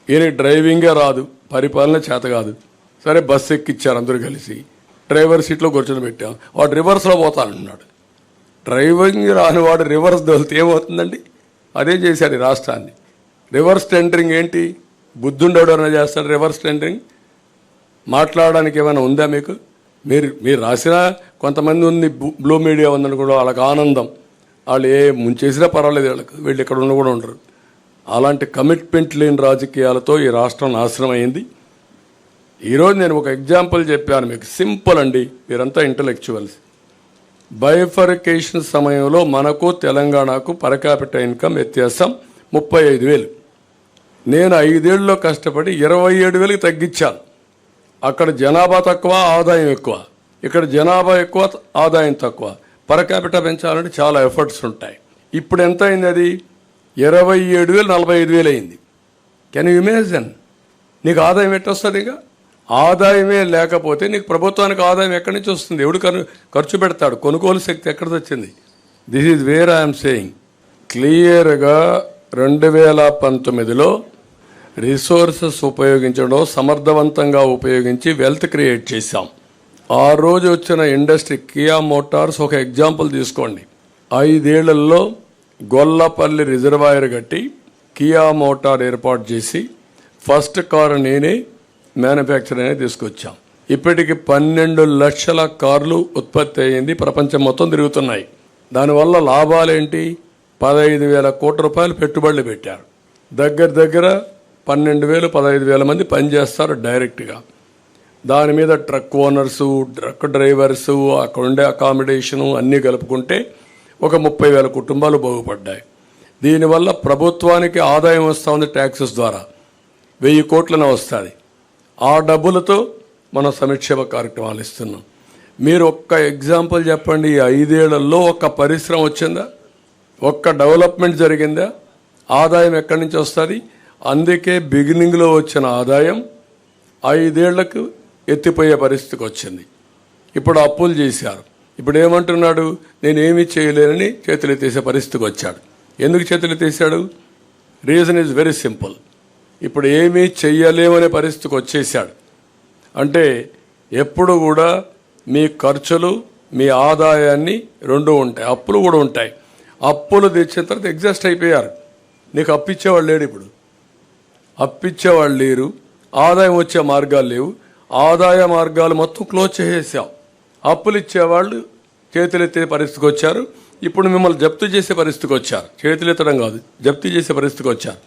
ఈయన డ్రైవింగే రాదు, పరిపాలన చేత కాదు. సరే బస్సు ఎక్కిచ్చారు అందరూ కలిసి, డ్రైవర్ సీట్లో కూర్చొని పెట్టాం. వాడు రివర్స్లో పోతానంటున్నాడు. డ్రైవింగ్ రాని వాడు రివర్స్ దొలితే ఏమవుతుందండి? అదే చేశాడు ఈ రాష్ట్రాన్ని. రివర్స్ టెండరింగ్ ఏంటి? బుద్ధుండేవాడు అన్న చేస్తాడు రివర్స్ టెండరింగ్. మాట్లాడడానికి ఏమైనా ఉందా మీకు? మీరు రాసినా కొంతమంది ఉంది, బ్లూ మీడియా ఉందని కూడా వాళ్ళకి ఆనందం. వాళ్ళు ఏ ముంచేసినా పర్వాలేదు, వీళ్ళు ఇక్కడ ఉన్న కూడా ఉండరు. అలాంటి కమిట్మెంట్ లేని రాజకీయాలతో ఈ రాష్ట్రం నాశనం అయింది. ఈరోజు నేను ఒక ఎగ్జాంపుల్ చెప్పాను మీకు, సింపుల్ అండి, మీరంతా ఇంటలెక్చువల్స్. బైఫర్కేషన్ సమయంలో మనకు తెలంగాణకు పర్ క్యాపిటల్ ఇన్కమ్ వ్యత్యాసం 35,000. నేను 5 ఏళ్ళలో కష్టపడి 27,000కి తగ్గించాను. అక్కడ జనాభా తక్కువ, ఆదాయం ఎక్కువ. ఇక్కడ జనాభా ఎక్కువ, ఆదాయం తక్కువ. పర్ క్యాపిటల్ పెంచాలంటే చాలా ఎఫర్ట్స్ ఉంటాయి. ఇప్పుడు ఎంత అయింది? అది 27,000 45,000 అయింది. Can you imagine? నీకు ఆదాయం ఎట్టొస్తుంది? ఇక ఆదాయమే లేకపోతే నీకు ప్రభుత్వానికి ఆదాయం ఎక్కడి నుంచి వస్తుంది? ఎవడు ఖర్చు పెడతాడు? కొనుగోలు శక్తి ఎక్కడ వచ్చింది? This is where I'm saying. క్లియర్గా 2019లో రిసోర్సెస్ ఉపయోగించడం, సమర్థవంతంగా ఉపయోగించి వెల్త్ క్రియేట్ చేశాం. ఆ రోజు వచ్చిన ఇండస్ట్రీ కియా మోటార్స్ ఒక ఎగ్జాంపుల్ తీసుకోండి. 5 ఏళ్లలో గొల్లపల్లి రిజర్వాయర్ కట్టి కియా మోటార్ ఏర్పాటు చేసి ఫస్ట్ కారు నేనే మ్యానుఫ్యాక్చర్ అనేది తీసుకొచ్చాం. ఇప్పటికి 12 లక్షల కార్లు ఉత్పత్తి అయ్యింది, ప్రపంచం మొత్తం తిరుగుతున్నాయి. దానివల్ల లాభాలేంటి? 15,000 కోట్ల రూపాయలు పెట్టుబడులు పెట్టారు. దగ్గర 12,000 15,000 మంది పనిచేస్తారు డైరెక్ట్గా. దాని మీద ట్రక్ ఓనర్సు, ట్రక్ డ్రైవర్సు, అక్కడ ఉండే అకామిడేషను అన్నీ కలుపుకుంటే ఒక 30,000 కుటుంబాలు బాగుపడ్డాయి. దీనివల్ల ప్రభుత్వానికి ఆదాయం వస్తుంది, ట్యాక్సెస్ ద్వారా 1,000 కోట్లనే వస్తుంది. ఆ డబ్బులతో మనం సంక్షేమ కార్యక్రమాలు ఇస్తున్నాం. మీరు ఒక్క ఎగ్జాంపుల్ చెప్పండి, ఈ 5 ఏళ్లలో ఒక్క పరిశ్రమ వచ్చిందా? ఒక్క డెవలప్మెంట్ జరిగిందా? ఆదాయం ఎక్కడి నుంచి వస్తుంది? అందుకే బిగినింగ్లో వచ్చిన ఆదాయం 5 ఏళ్లకు ఎత్తిపోయే పరిస్థితికి వచ్చింది. ఇప్పుడు అప్పులు చేశారు. ఇప్పుడు ఏమంటున్నాడు? నేనేమీ చేయలేనని చేతులెత్తేసే పరిస్థితికి వచ్చాడు. ఎందుకు చేతులెత్తేసాడు? Reason is very simple. ఇప్పుడు ఏమీ చెయ్యలేమనే పరిస్థితికి వచ్చేసాడు. అంటే ఎప్పుడు కూడా మీ ఖర్చులు, మీ ఆదాయాన్ని రెండు ఉంటాయి, అప్పులు కూడా ఉంటాయి. అప్పులు తెచ్చిన తర్వాత ఎగ్జాస్ట్ అయిపోయారు. నీకు అప్పిచ్చేవాళ్ళు లేడు, ఇప్పుడు అప్పిచ్చేవాళ్ళు లేరు, ఆదాయం వచ్చే మార్గాలు లేవు. ఆదాయ మార్గాలు మొత్తం క్లోజ్ చేసేసాం. అప్పులు ఇచ్చేవాళ్ళు చేతులెత్తే పరిస్థితికి వచ్చారు. ఇప్పుడు మిమ్మల్ని జప్తు చేసే పరిస్థితికి వచ్చారు. చేతులెత్తడం కాదు, జప్తు చేసే పరిస్థితికి వచ్చారు.